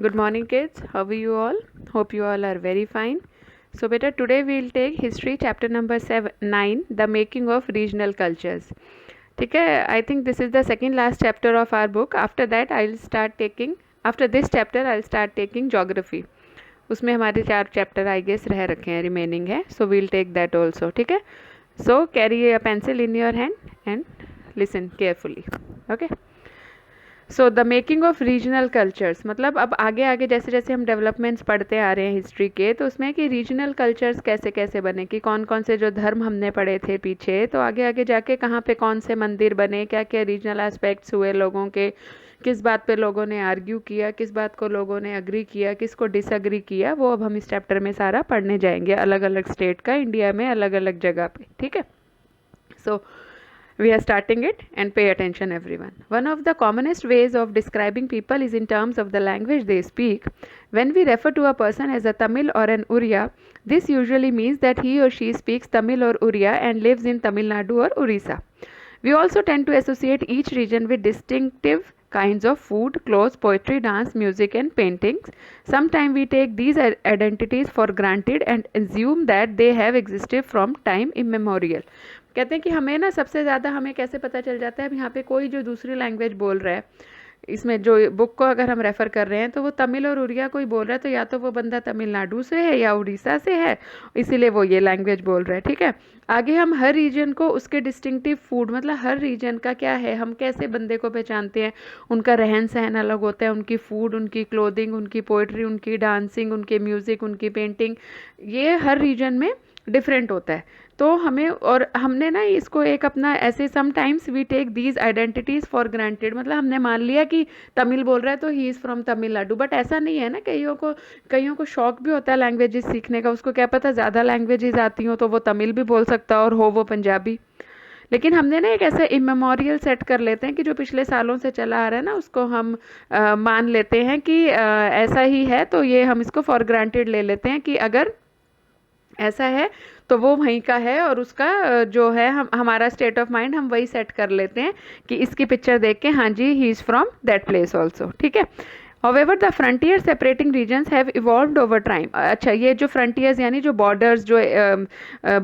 Good morning, kids. How are you all? Hope you all are very fine. So, beta, today we will take history chapter number 9, the making of regional cultures. ठीक है, I think this is the second last chapter of our book. After that, after this chapter, I'll start taking geography. उसमें हमारे 4 chapter I guess रह रखे हैं, remaining है. So will take that also. ठीक है. So carry a pencil in your hand and listen carefully. Okay. So the making of regional cultures, मतलब अब आगे आगे जैसे जैसे हम डेवलपमेंट्स पढ़ते आ रहे हैं हिस्ट्री के, तो उसमें कि रीजनल कल्चर्स कैसे कैसे बने, कि कौन कौन से जो धर्म हमने पढ़े थे पीछे, तो आगे आगे जाके कहाँ पे कौन से मंदिर बने, क्या क्या रीजनल एस्पेक्ट्स हुए लोगों के, किस बात पे लोगों ने आर्ग्यू किया, किस बात को लोगों ने अग्री किया, किसको डिसअग्री किया, वो अब हम इस चैप्टर में सारा पढ़ने जाएंगे, अलग अलग स्टेट का इंडिया में अलग अलग जगह पे. ठीक है. सो we are starting it and pay attention everyone. One of the commonest ways of describing people is in terms of the language they speak. When we refer to a person as a Tamil or an Uriya, this usually means that he or she speaks Tamil or Uriya and lives in Tamil Nadu or Orissa. We also tend to associate each region with distinctive kinds of food, clothes, poetry, dance, music and paintings. Sometimes we take these identities for granted and assume that they have existed from time immemorial. कहते हैं कि हमें ना सबसे ज़्यादा हमें कैसे पता चल जाता है, अब यहाँ पे कोई जो दूसरी लैंग्वेज बोल रहा है, इसमें जो बुक को अगर हम रेफ़र कर रहे हैं तो वो तमिल और उड़िया कोई बोल रहा है, तो या तो वो बंदा तमिलनाडु से है या उड़ीसा से है, इसीलिए वो ये लैंग्वेज बोल रहा है. ठीक है. आगे हम हर रीजन को उसके डिस्टिंक्टिव फूड, मतलब हर रीजन का क्या है, हम कैसे बंदे को पहचानते हैं, उनका रहन सहन अलग होता है, उनकी फूड, उनकी क्लोथिंग, उनकी पोइट्री, उनकी डांसिंग, उनके म्यूज़िक, उनकी पेंटिंग, ये हर रीजन में डिफरेंट होता है. तो हमें, और हमने ना इसको एक अपना ऐसे sometimes we take these identities for granted, मतलब हमने मान लिया कि तमिल बोल रहा है तो ही इज़ फ्रॉम तमिलनाडु, बट ऐसा नहीं है ना. कईयों को शौक भी होता है लैंग्वेजेस सीखने का, उसको क्या पता ज़्यादा लैंग्वेजेस आती हो तो वो तमिल भी बोल सकता और हो वो पंजाबी. लेकिन हमने ना एक ऐसा इमेमोरियल सेट कर लेते हैं कि जो पिछले सालों से चला आ रहा है ना, उसको हम मान लेते हैं कि ऐसा ही है, तो ये हम इसको फॉर ग्रांटेड ले लेते हैं कि अगर ऐसा है तो वो वहीं का है, और उसका जो है हमारा स्टेट ऑफ माइंड हम वही सेट कर लेते हैं कि इसकी पिक्चर देख के हाँ जी he is from that place also. ठीक है. However, the frontier separating regions have evolved over time. अच्छा, ये जो frontiers यानी जो borders, जो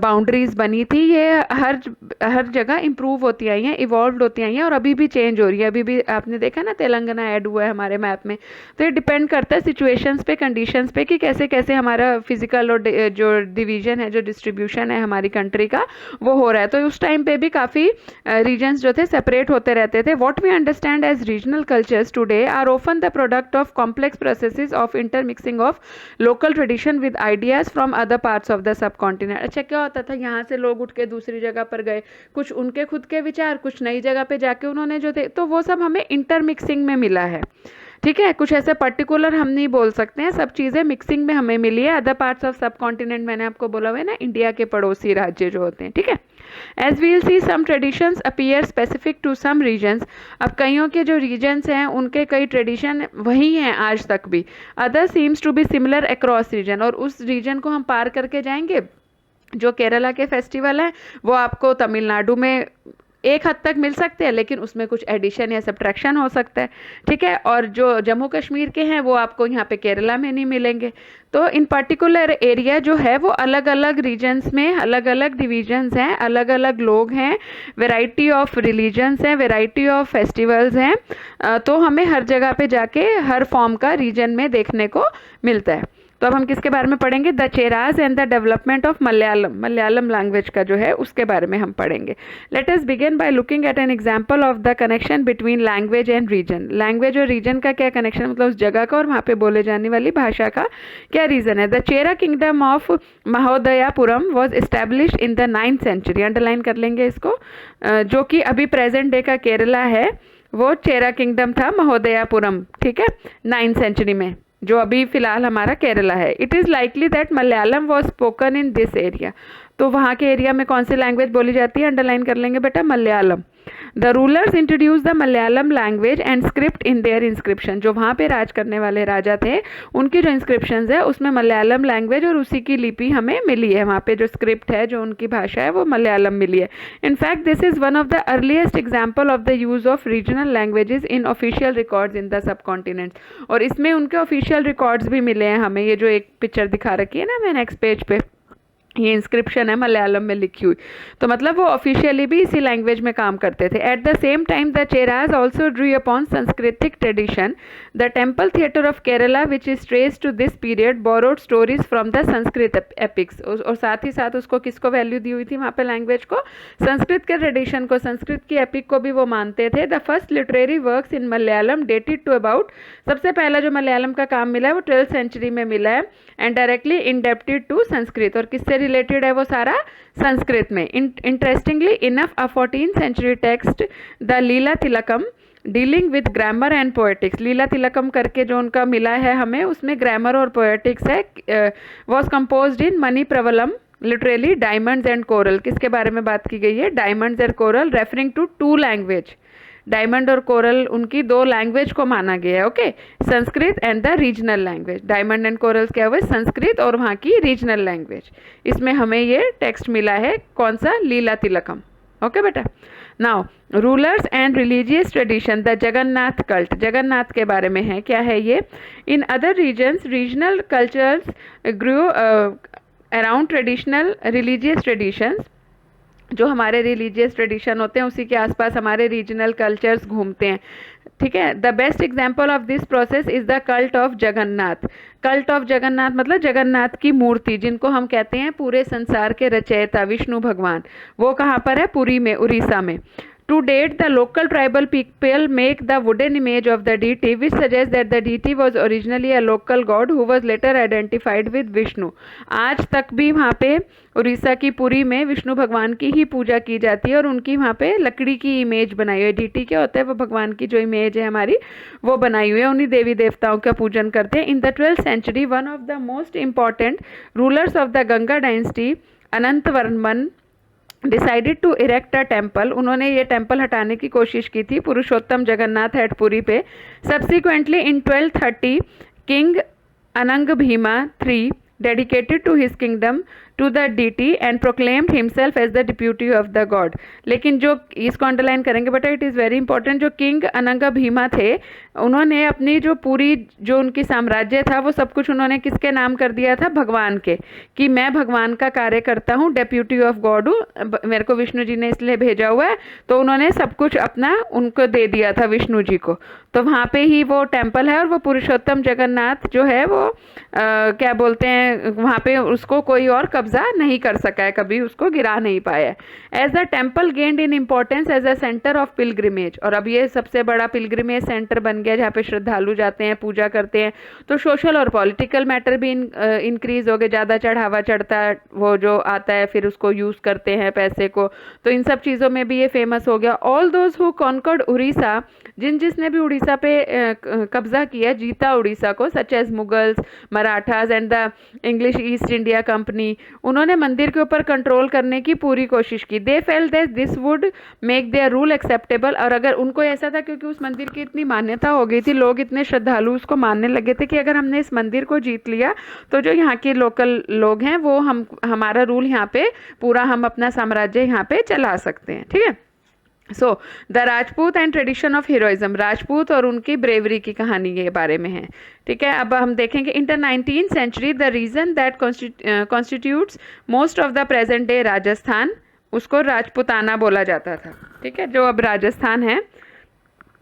बाउंड्रीज बनी थी, ये हर जगह इम्प्रूव होती आई हैं, इवॉल्व होती आई हैं, और अभी भी चेंज हो रही है. अभी भी आपने देखा ना तेलंगाना ऐड हुआ है हमारे मैप में, तो ये डिपेंड करता है सिचुएशंस पे, कंडीशंस पे, कि कैसे कैसे हमारा फिजिकल और जो डिवीजन है, जो डिस्ट्रीब्यूशन है हमारी कंट्री का, वो हो रहा है. तो उस टाइम पे भी काफ़ी रीजन्स जो थे सेपरेट होते रहते थे. What we understand as regional cultures today are often the product of complex processes of intermixing of local tradition with ideas from other parts of the subcontinent. अच्छा, क्या होता था, यहाँ से लोग उठ के दूसरी जगह पर गए, कुछ उनके खुद के विचार, कुछ नई जगह पे जाके उन्होंने जो थे, तो वो सब हमें इंटरमिक्सिंग में मिला है. ठीक है. कुछ ऐसे पर्टिकुलर हम नहीं बोल सकते हैं, सब चीज़ें मिक्सिंग में हमें मिली है. अदर पार्ट्स ऑफ सब कॉन्टिनेंट, मैंने आपको बोला हुआ है ना, इंडिया के पड़ोसी राज्य जो होते हैं. ठीक है. As we'll see some traditions appear specific to some regions. अब कईयों के जो रीजन्स हैं उनके कई ट्रेडिशन वही हैं आज तक भी. Other seems to be similar across region, और उस रीजन को हम पार करके जाएंगे. जो केरला के फेस्टिवल हैं वो आपको तमिलनाडु में एक हद तक मिल सकते हैं, लेकिन उसमें कुछ एडिशन या सब्ट्रैक्शन हो सकता है. ठीक है. और जो जम्मू कश्मीर के हैं वो आपको यहाँ पे केरला में नहीं मिलेंगे. तो इन पर्टिकुलर एरिया जो है वो अलग अलग रीजन्स में अलग अलग डिवीजन्स हैं, अलग अलग लोग हैं, वेराइटी ऑफ रिलीजन्स हैं, वेराइटी ऑफ फेस्टिवल्स हैं. तो हमें हर जगह पे जाके हर फॉर्म का रीजन में देखने को मिलता है. तो अब हम किसके बारे में पढ़ेंगे, the Cheras and the development of Malayalam language का जो है उसके बारे में हम पढ़ेंगे. Let us begin by looking at an example of the connection between language and region. Language और रीजन का क्या कनेक्शन, मतलब उस जगह का और वहाँ पे बोले जाने वाली भाषा का क्या रीज़न है. The Chera kingdom of Mahodayapuram was establish in the 9th century. Underline कर लेंगे इसको. जो कि अभी प्रेजेंट डे का केरला है, वो चेरा किंगडम था महोदयापुरम. ठीक है. 9th century में, जो अभी फिलहाल हमारा केरला है. It is likely that Malayalam was spoken in this area. तो वहाँ के एरिया में कौन सी लैंग्वेज बोली जाती है, अंडरलाइन कर लेंगे बेटा, Malayalam. The rulers introduce the Malayalam language and script in their inscription. जो वहाँ पे राज करने वाले राजा थे उनकी जो इंस्क्रिप्शंस है उसमें मलयालम लैंग्वेज और उसी की लिपि हमें मिली है। वहाँ पे जो स्क्रिप्ट है, जो उनकी भाषा है, वो मलयालम मिली है। In fact this is one of the earliest example of the use of regional languages in official records in the sub continents. और इसमें उनके ऑफिशियल रिकॉर्ड्स भी मिले हैं हमें। ये जो एक पिक्चर दिखा रखी है ना मैं नेक्स्ट पेज पे, ये इंस्क्रिप्शन है मलयालम में लिखी हुई। तो मतलब वो ऑफिशियली भी इसी लैंग्वेज में काम करते थे। At the same time the Cheras also drew upon Sanskritic tradition. The temple theatre of Kerala which is trace to this period borrowed stories from the Sanskrit epics. और साथ ही साथ उसको किसको वैल्यू दी हुई थी वहाँ पे लैंग्वेज को? संस्कृत के ट्रेडिशन को, संस्कृत की एपिक को भी वो मानते थे। The first literary works in Malayalam dated to about, सबसे पहला जो मलयालम का काम मिला है वो 12th सेंचुरी में मिला है। And directly indebted to Sanskrit, और किससे रिलेटेड है वो सारा? संस्कृत में। Interestingly enough a 14th century text the Lila Tilakam dealing with grammar and poetics. Lila Tilakam करके जो उनका मिला है हमें, उसमें ग्रामर और पोएटिक्स है। Was composed in Mani Pravalam, literally diamonds and coral. किसके बारे में बात की गई है? Diamonds and coral, referring to two language. Diamond और कोरल उनकी दो लैंग्वेज को माना गया है। Okay, Sanskrit and the regional language. Diamond and corals क्या हुए? संस्कृत और वहाँ की रीजनल लैंग्वेज। इसमें हमें ये टेक्स्ट मिला है, कौन सा? लीला तिलकम। ओके बेटा। Now rulers and religious tradition, the Jagannath cult. Jagannath के बारे में है, क्या है ये? In other regions regional cultures grew around traditional religious traditions. जो हमारे रिलीजियस ट्रेडिशन होते हैं उसी के आसपास हमारे रीजनल कल्चर्स घूमते हैं। ठीक है। The best example of this process is the cult of Jagannath. Cult of Jagannath मतलब जगन्नाथ की मूर्ति, जिनको हम कहते हैं पूरे संसार के रचयिता विष्णु भगवान, वो कहाँ पर है? पुरी में, उड़ीसा में। To date, the local tribal people make the wooden image of the deity, which suggests that the deity was originally a local god who was later identified with Vishnu. आज तक भी वहाँ पे उड़ीसा की पुरी में विष्णु भगवान की ही पूजा की जाती है और उनकी वहाँ पे लकड़ी की इमेज बनाई हुई है। डीटी क्या होता है? वो भगवान की जो इमेज है हमारी, वो बनाई हुई है। उन्हीं देवी देवताओं का पूजन करते हैं। In the 12th century, one of the most important rulers of the Ganga dynasty, Anantavarman, decided to erect a temple. उन्होंने ये टेम्पल हटाने की कोशिश की थी पुरुषोत्तम जगन्नाथ एट पुरी पे। सब्सिक्वेंटली इन 1230 किंग अनंग Bhima III dedicated to his kingdom to the deity and proclaimed himself as the deputy of the god। लेकिन जो इसको अंडरलाइन करेंगे बेटा, इट इज़ वेरी इंपॉर्टेंट। जो किंग अनंग भीमा थे उन्होंने अपनी जो पूरी जो उनकी साम्राज्य था वो सब कुछ उन्होंने किसके नाम कर दिया था? भगवान के, कि मैं भगवान का कार्य करता हूँ, डेप्यूटी ऑफ गॉड हूँ, मेरे को विष्णु जी ने इसलिए भेजा हुआ है। तो उन्होंने सब कुछ अपना उनको दे दिया था विष्णु जी को। तो वहाँ पे ही वो टेम्पल है और वो पुरुषोत्तम जगन्नाथ जो है वो क्या बोलते हैं, वहाँ पे उसको कोई और कब्जा नहीं कर सका है, कभी उसको गिरा नहीं पाया है। As the temple gained in importance as a centre of pilgrimage, और अब ये सबसे बड़ा पिलग्रिमेज सेंटर बन गया जहाँ पे श्रद्धालु जाते हैं, पूजा करते हैं। तो सोशल और पॉलिटिकल मैटर भी इंक्रीज हो गए, ज़्यादा चढ़ावा चढ़ता है, वो जो आता है फिर उसको यूज़ करते हैं पैसे को। तो इन सब चीज़ों में भी ये फेमस हो गया। All those who conquered Orissa, जिसने भी उड़ीसा पे कब्जा किया, जीता उड़ीसा को, such as Mughals, Marathas and the English East India Company, उन्होंने मंदिर के ऊपर कंट्रोल करने की पूरी कोशिश की। They felt that this would make their rule acceptable. और अगर उनको ऐसा था, क्योंकि उस मंदिर की इतनी मान्यता हो गई थी, लोग इतने श्रद्धालु उसको मानने लगे थे कि अगर हमने इस मंदिर को जीत लिया तो जो यहाँ के लोकल लोग हैं वो हमारा रूल यहाँ पे पूरा, हम अपना साम्राज्य यहाँ पे चला सकते हैं। ठीक है। So the Rajput and tradition of heroism, Rajput और उनकी ब्रेवरी की कहानी के बारे में है। ठीक है। अब हम देखेंगे in the 19th century the region that constitutes most of the present day Rajasthan, उसको राजपुताना बोला जाता था। ठीक है। जो अब राजस्थान है,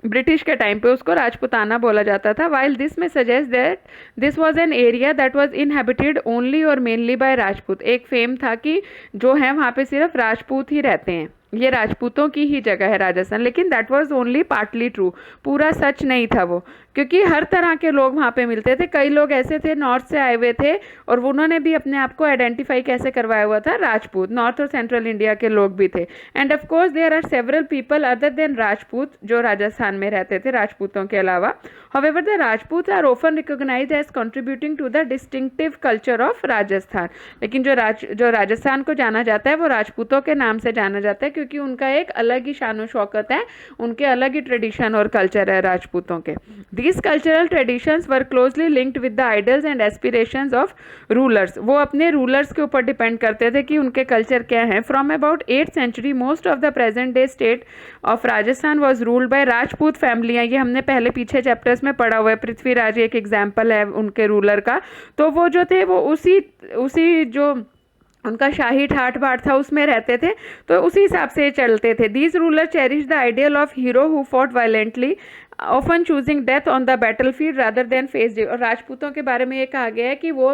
ब्रिटिश के टाइम पे उसको राजपुताना बोला जाता था। वाइल दिस में suggest that this was an area that was inhabited only और मेनली बाय राजपूत। एक फेम था कि जो है वहाँ पे सिर्फ राजपूत ही रहते हैं, ये राजपूतों की ही जगह है राजस्थान। लेकिन that was only partly true, पूरा सच नहीं था वो, क्योंकि हर तरह के लोग वहाँ पे मिलते थे। कई लोग ऐसे थे नॉर्थ से आए हुए थे और उन्होंने भी अपने आप को आइडेंटिफाई कैसे करवाया हुआ था, राजपूत। नॉर्थ और सेंट्रल इंडिया के लोग भी थे। And of course there are several people other than Rajput जो राजस्थान में रहते थे राजपूतों के अलावा। However, the Rajputs are often recognized as contributing to the distinctive culture of Rajasthan. लेकिन जो राजस्थान को जाना जाता है वो राजपूतों के नाम से जाना जाता है, क्योंकि उनका एक अलग ही शान शौकत है, उनके अलग ही ट्रेडिशन और कल्चर है राजपूतों के। These cultural traditions were closely linked with the ideals and aspirations of rulers। वो अपने रूलर्स के ऊपर डिपेंड करते थे कि उनके कल्चर क्या है। From about 8th century, most of the present day state of Rajasthan was ruled by Rajput फैमिलियाँ। ये हमने पहले पीछे चैप्टर्स में पढ़ा हुआ है। पृथ्वीराज एक एग्जाम्पल है उनके रूलर का। तो वो जो थे वो उसी जो उनका शाही ठाट बाट था उसमें रहते थे, तो उसी हिसाब से चलते थे। These ruler cherish the ideal of hero who fought violently often choosing death on the battle field rather than face. और राजपूतों के बारे में ये कहा गया है कि वो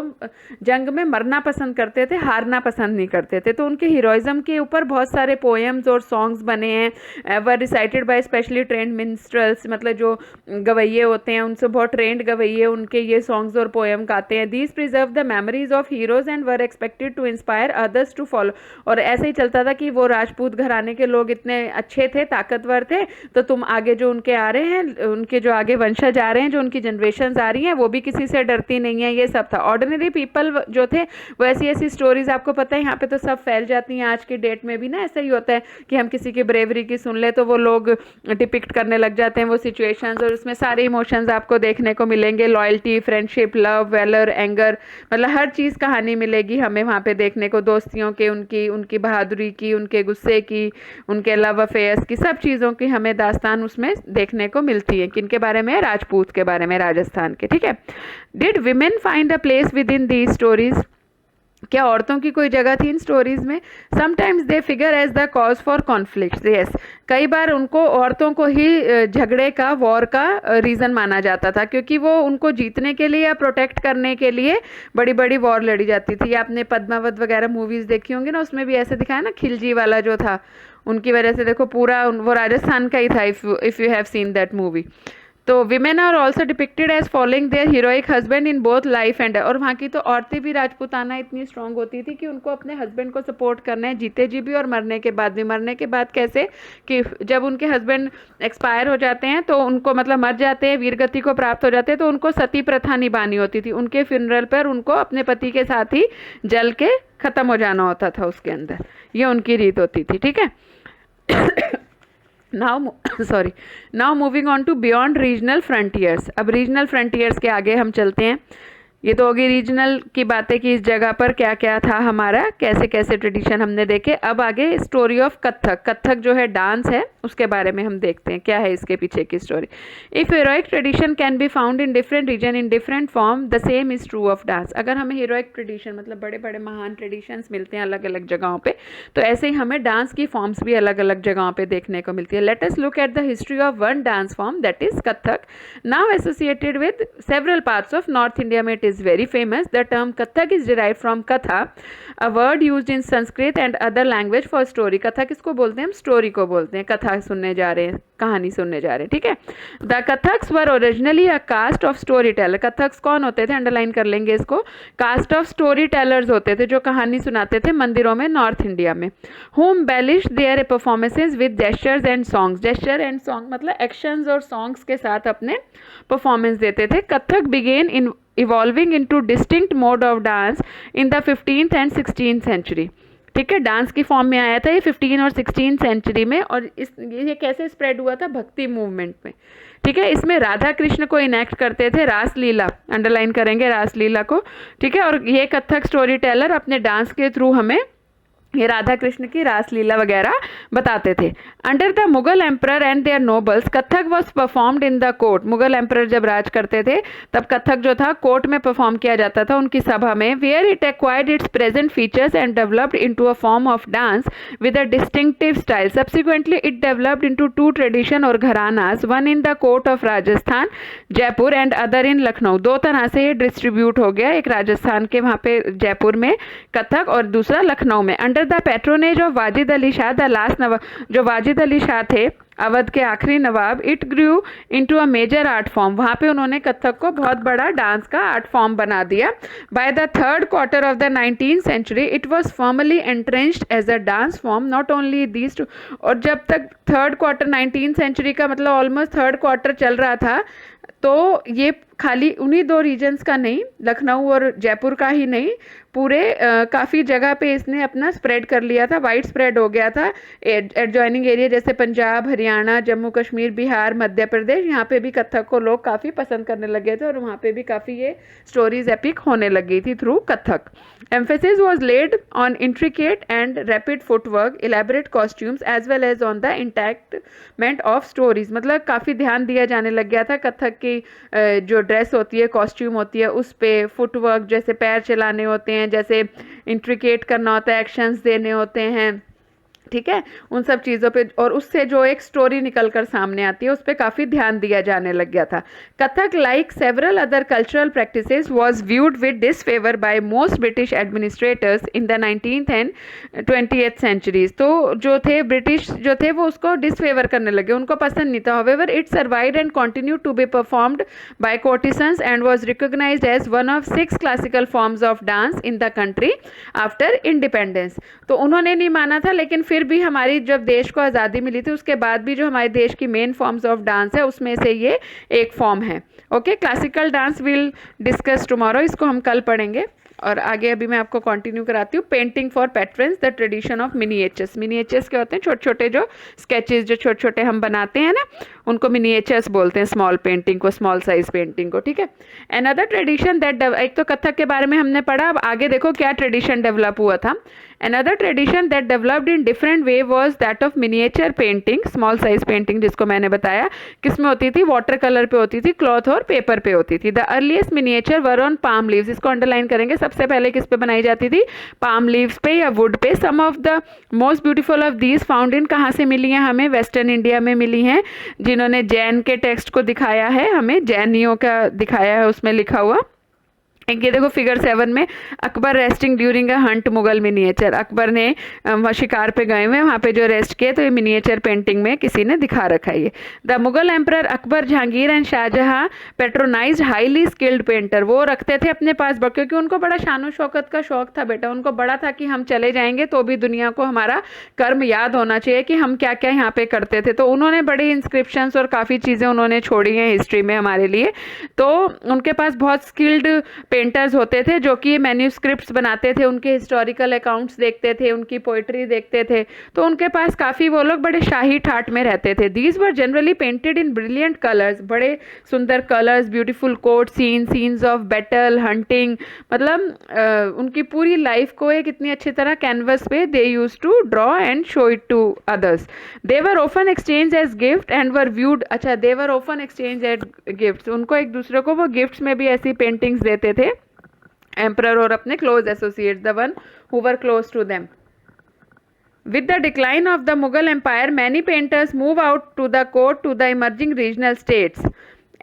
जंग में मरना पसंद करते थे, हारना पसंद नहीं करते थे। तो उनके हीरोइज्म के ऊपर बहुत सारे पोएम्स और सॉन्ग्स बने हैं, वर रिसाइटेड बाय स्पेशली ट्रेंड मिनिस्ट्रल्स, मतलब जो गवैये होते हैं उनसे बहुत ट्रेंड गवैये उनके ये सॉन्ग्स और पोएम गाते हैं। These preserve the memories of heroes and were expected to inspire others to follow. और ऐसे ही चलता था कि वो राजपूत घराने के लोग इतने अच्छे थे, ताकतवर थे, तो तुम आगे जो उनके आ रहे हैं, उनके जो आगे वंशज आ रहे हैं, जो उनकी जनरेशन आ रही हैं, वो भी किसी से डरती नहीं है। ये सब था। ऑर्डिनरी पीपल जो थे वो ऐसी स्टोरीज, आपको पता है यहाँ पे तो सब फैल जाती हैं। आज की डेट में भी ना ऐसा ही होता है कि हम किसी की ब्रेवरी की सुन ले तो वो लोग डिपिक्ट करने लग जाते हैं वो सिचुएशंस, और उसमें सारे इमोशंस आपको देखने को मिलेंगे। Loyalty, friendship, love, valour, anger, मतलब हर चीज़ कहानी मिलेगी हमें वहाँ पे देखने को। दोस्तियों के, उनकी बहादुरी की, उनके गुस्से की, उनके लव अफेयर्स की, सब चीज़ों की हमें दास्तान उसमें देखने को मिलती है। किनके बारे में? राजपूत के बारे में, राजस्थान के। ठीक है। Did women find a place within these stories? क्या औरतों की कोई जगह थी इन स्टोरीज में? Sometimes they figure as the cause for conflict. Yes, कई बार उनको, औरतों को ही झगड़े का, वॉर का रीज़न माना जाता था, क्योंकि वो उनको जीतने के लिए या प्रोटेक्ट करने के लिए बड़ी बड़ी वॉर लड़ी जाती थी। आपने पद्मावत वगैरह मूवीज़ देखी होंगी ना, उसमें भी ऐसे दिखाया ना, खिलजी वाला जो था, उनकी वजह से देखो पूरा वो राजस्थान का ही था, if you have seen that movie. तो women are also depicted as following their heroic husband in both life and. और वहाँ की तो औरतें भी, राजपूताना इतनी स्ट्रांग होती थी कि उनको अपने हस्बैंड को सपोर्ट करना है, जीते जी भी और मरने के बाद भी। मरने के बाद कैसे? कि जब उनके हस्बैंड एक्सपायर हो जाते हैं तो उनको, मतलब मर जाते हैं, वीरगति को प्राप्त हो जाते हैं, तो उनको सती प्रथा निभानी होती थी। उनके फ्यूनरल पर उनको अपने पति के साथ ही जल के ख़त्म हो जाना होता था उसके अंदर। ये उनकी रीत होती थी। ठीक है। Now moving on to beyond regional frontiers. अब रीजनल फ्रंटियर्स के आगे हम चलते हैं। ये तो होगी रीजनल की बातें कि इस जगह पर क्या क्या था हमारा, कैसे कैसे ट्रेडिशन हमने देखे। अब आगे स्टोरी ऑफ कथक। कथक जो है डांस है, उसके बारे में हम देखते हैं क्या है इसके पीछे की story. If heroic tradition can be found in different region in different form, the same is true of dance. अगर हमें हीरोइक ट्रेडिशन, मतलब बड़े बड़े महान ट्रेडिशंस मिलते हैं अलग अलग जगहों पे, तो ऐसे ही हमें डांस की फॉर्म्स भी अलग अलग जगहों पे देखने को मिलती है। Let us look at the history of one dance form, that is Kathak, now associated with several parts of North India में। It is very famous. The term Kathak is derived from Katha, a word used in Sanskrit and other language for story. कथा किसको बोलते हैं? हम story को बोलते हैं। कथा सुनने जा रहे हैं, कहानी सुनने जा रहे हैं। ठीक है। The Kathaks were originally a caste of storyteller. कथक्स कौन होते थे? अंडरलाइन कर लेंगे इसको। कास्ट ऑफ स्टोरी टेलर्स होते थे जो कहानी सुनाते थे मंदिरों में नॉर्थ इंडिया में। Whom embellished their performances with gestures and songs. Gesture and song मतलब एक्शंस और सॉन्ग्स के साथ अपने परफॉर्मेंस देते थे। Kathak began in evolving into distinct mode of dance in the 15th and 16th century. ठीक है। डांस की फॉर्म में आया था ये 15 और 16 सेंचुरी में। और ये कैसे स्प्रेड हुआ था? भक्ति मूवमेंट में। ठीक है। इसमें राधा कृष्ण को इनेक्ट करते थे, रास लीला, अंडरलाइन करेंगे रास लीला को। ठीक है। और ये कथक स्टोरी टेलर अपने डांस के थ्रू हमें ये राधा कृष्ण की रासलीला वगैरह बताते थे। Under the Mughal emperor and their nobles, Kathak was performed in the court. Mughal emperor जब राज करते थे तब कथक जो था कोर्ट में परफॉर्म किया जाता था, उनकी सभा में। Where it acquired its present features and developed into a form of dance with a distinctive style. Subsequently it developed into two tradition और gharanas, one in the court of Rajasthan Jaipur and other in Lucknow. दो तरह से ये distribute हो गया, एक राजस्थान के वहाँ पे जयपुर में कथक और दूसरा लखनऊ में। Under under the patronage of Wajid Ali Shah the last nawab, जो वाजिद अली शाह थे अवध के आखिरी नवाब, it grew into a major art form, वहाँ पे उन्होंने कथक को बहुत बड़ा डांस का आर्ट फॉर्म बना दिया। By the third quarter of the 19th century it was formally entrenched as a dance form, not only these two. और जब तक थर्ड क्वार्टर 19th सेंचुरी का मतलब ऑलमोस्ट थर्ड क्वार्टर चल रहा था, तो ये खाली उन्हीं दो रीजन्स का नहीं, लखनऊ और जयपुर का ही नहीं, पूरे काफ़ी जगह पे इसने अपना स्प्रेड कर लिया था, वाइड स्प्रेड हो गया था। एडजॉइनिंग एरिया जैसे पंजाब, हरियाणा, जम्मू कश्मीर, बिहार, मध्य प्रदेश, यहाँ पे भी कथक को लोग काफ़ी पसंद करने लगे थे और वहाँ पे भी काफ़ी ये स्टोरीज एपिक होने लगी थी through Kathak. Emphasis was laid on intricate and rapid footwork, elaborate costumes as well as on the enactment of stories, मतलब काफ़ी ध्यान दिया जाने लग गया था कथक की जो ड्रेस होती है, कॉस्ट्यूम होती है, उस पे फुटवर्क, जैसे पैर चलाने होते हैं, जैसे इंट्रिकेट करना होता है, एक्शंस देने होते हैं, ठीक है, उन सब चीज़ों पे, और उससे जो एक स्टोरी निकल कर सामने आती है उस पर काफ़ी ध्यान दिया जाने लग गया था। Kathak like several other cultural practices was viewed with disfavour by most British administrators in the 19th and 20th centuries. तो जो थे ब्रिटिश जो थे वो उसको डिसफेवर करने लगे, उनको पसंद नहीं था। However it survived and continued to be performed by courtesans and was recognized as one of 6 classical forms of dance in the country after independence. तो उन्होंने नहीं माना था, लेकिन फिर भी हमारी जब देश को आज़ादी मिली थी उसके बाद भी जो हमारे देश की मेन फॉर्म्स ऑफ डांस है उसमें से ये एक फॉर्म है। Okay, classical dance will discuss tomorrow, इसको हम कल पढ़ेंगे। और आगे अभी मैं आपको कंटिन्यू कराती हूँ। Painting for patrons, the tradition of miniatures. Miniatures क्या होते हैं? छोटे छोटे जो स्केचेस जो छोटे छोटे हम बनाते हैं ना, उनको मिनिएचर्स बोलते हैं, स्मॉल पेंटिंग को, स्मॉल साइज पेंटिंग को, ठीक है। अनदर ट्रेडिशन दैट, एक तो कथक के बारे में हमने पढ़ा, अब आगे देखो क्या ट्रेडिशन डेवलप हुआ था। Another tradition that developed in different way was that of miniature painting, small size painting, जिसको मैंने बताया किस में होती थी, वाटर कलर पे होती थी, क्लॉथ और पेपर पे होती थी। The earliest miniature were on palm leaves, इसको अंडरलाइन करेंगे। सबसे पहले किस पे बनाई जाती थी? पाम लीव्स पे या वुड पे। Some of the most beautiful of these found in, कहाँ से मिली हैं हमें? वेस्टर्न इंडिया में मिली हैं, जिन्होंने जैन के टेक्स्ट को दिखाया है, हमें जैनियों का दिखाया है, उसमें लिखा हुआ। ये देखो फिगर 7 में, Akbar resting during a Hunt, Mughal miniature. Akbar ने शिकार पे गए हुए, वहाँ पे जो रेस्ट किए, तो ये मिनिएचर पेंटिंग में किसी ने दिखा रखा है ये। The Mughal emperor Akbar, Jahangir and Shahjahan patronise highly skilled painter, वो रखते थे अपने पास, क्योंकि उनको बड़ा शानो शौकत का शौक था बेटा, उनको बड़ा था कि हम चले जाएंगे तो भी दुनिया को हमारा कर्म याद होना चाहिए कि हम क्या क्या यहाँ पे करते थे। तो उन्होंने बड़े इंस्क्रिप्शंस और काफ़ी चीज़ें उन्होंने छोड़ी हैं हिस्ट्री में हमारे लिए। तो उनके पास बहुत स्किल्ड पेंटर्स होते थे जो कि मैन्यूस्क्रिप्ट्स बनाते थे, उनके हिस्टोरिकल अकाउंट्स देखते थे, उनकी पोइट्री देखते थे। तो उनके पास काफ़ी, वो लोग बड़े शाही ठाट में रहते थे। These were generally painted in brilliant colours, बड़े सुंदर colours, beautiful court scene, scenes of battle, hunting, मतलब उनकी पूरी लाइफ को एक इतनी अच्छी तरह कैनवस पे they used to draw and show it to others. They were often exchange as gift and were viewed, अच्छा, they were often exchange as gift, उनको एक दूसरे को वो गिफ्ट्स में भी ऐसी पेंटिंग्स देते थे, एम्परर और अपने close associates, the one who were close to them. With the decline of the Mughal Empire, many painters move out to the court to the emerging regional states.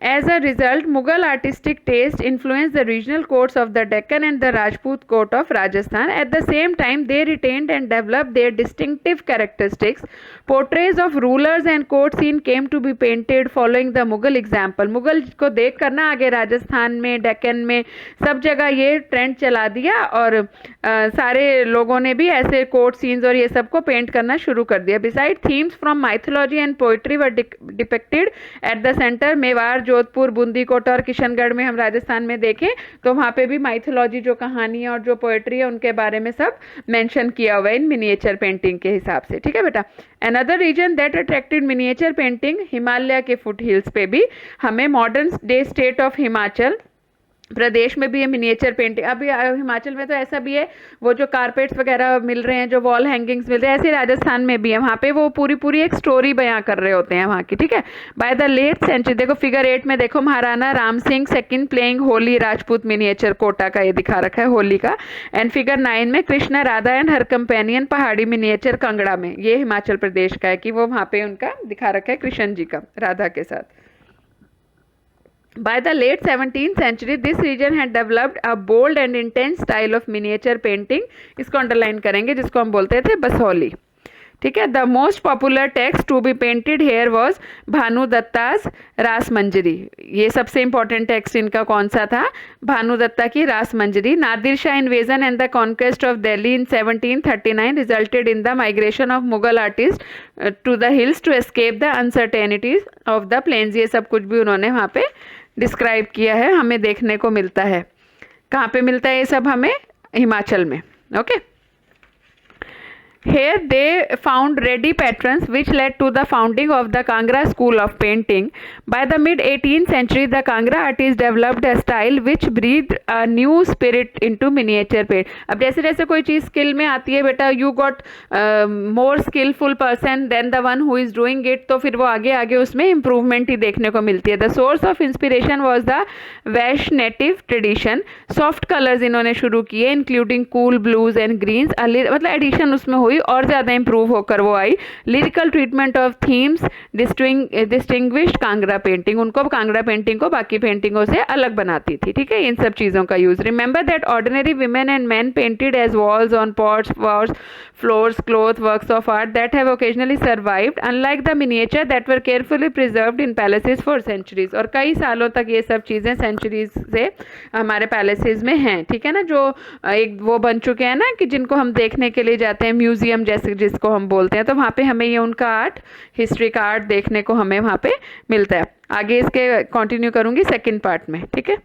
As a result, Mughal artistic taste influenced the regional courts of the Deccan and the Rajput court of Rajasthan. At the same time, they retained and developed their distinctive characteristics. Portraits of rulers and court scene came to be painted following the Mughal example. Mughal को देख कर ना आगे राजस्थान में, डेक्कन में, सब जगह ये ट्रेंड चला दिया और सारे लोगों ने भी ऐसे कोर्ट सीन्स और ये सब को पेंट करना शुरू कर दिया। Beside themes from mythology and poetry were depicted at the centre. Mewar, Jodhpur, Bundi, Kota और किशनगढ़ में हम राजस्थान में देखें तो वहाँ पे भी माइथोलॉजी जो कहानी और जो पोएट्री है उनके बारे में सब मेंशन किया हुआ है इन मिनिएचर पेंटिंग के हिसाब से, ठीक है बेटा। Another reason that attracted miniature painting, Himalaya के फुट हिल्स पे भी हमें modern day state of Himachal Pradesh में भी ये मिनिएचर पेंटिंग, अभी हिमाचल में तो ऐसा भी है, वो जो कारपेट्स वगैरह मिल रहे हैं, जो वॉल हैंगिंग्स मिल रहे हैं, ऐसे राजस्थान में भी है, वहाँ पे वो पूरी पूरी एक स्टोरी बयां कर रहे होते हैं वहाँ की, ठीक है। बाय द लेट सेंचुरी, देखो फिगर 8 में देखो, Maharana Ram Singh second playing Holi, Rajput miniature, Kota का ये दिखा रखा है होली का। एंड फिगर 9 में Krishna, Radha and her companion, पहाड़ी मिनिएचर, कांगड़ा में, ये हिमाचल प्रदेश का है कि वो वहाँ पे उनका दिखा रखा है कृष्ण जी का राधा के साथ। By the late 17th century, this region had developed a bold and intense style of miniature painting. इसको अंडरलाइन करेंगे, जिसको हम बोलते थे बसौली. ठीक है. The most popular text to be painted here was Bhanu Datta's Ras Manjari. ये सबसे इंपॉर्टेंट टेक्स्ट इनका कौन सा था? भानु दत्ता की Ras Manjari. Nadir Shah invasion and the conquest of Delhi in 1739 resulted in the migration of Mughal artist to the hills to escape the uncertainties of the plains. ये सब कुछ भी उन्होंने वहाँ पे डिस्क्राइब किया है, हमें देखने को मिलता है. कहाँ पे मिलता है ये सब? हमें हिमाचल में. Okay. Here they found ready patrons which led to the founding of the Kangra school of painting. By the mid 18th century, the Kangra artists developed a style which breathed a new spirit into miniature paint. अब जैसे जैसे कोई चीज़ skill में आती है बेटा, you got more skillful person than the one who is doing it, तो फिर वो आगे आगे उसमें improvement ही देखने को मिलती है. The source of inspiration was the Welsh native tradition. Soft colors इन्होंने शुरू किए including cool blues and greens. मतलब एडिशन उसमें हुई और ज़्यादा इंप्रूव होकर वो आई. Lyrical treatment of themes distinguished Kangra painting. उनको कांगड़ा पेंटिंग को बाकी पेंटिंगों से अलग बनाती थी. ठीक है. इन सब चीज़ों का use. Remember that ordinary women and man painted as walls on pots walls floors cloth works of art that have occasionally survived unlike the miniature that were carefully preserved in palaces for centuries. और कई सालों तक ये सब चीज़ें centuries से हमारे palaces में हैं. ठीक है ना. जो एक वो बन चुके हैं ना कि जिनको हम देखने के लिए जाते हैं, म्यूजियम जैसे जिसको हम बोलते हैं, तो वहाँ पे हमें ये उनका आर्ट, हिस्ट्री का आर्ट देखने को हमें वहाँ पे मिलता है. आगे इसके कंटिन्यू करूँगी सेकंड पार्ट में. ठीक है.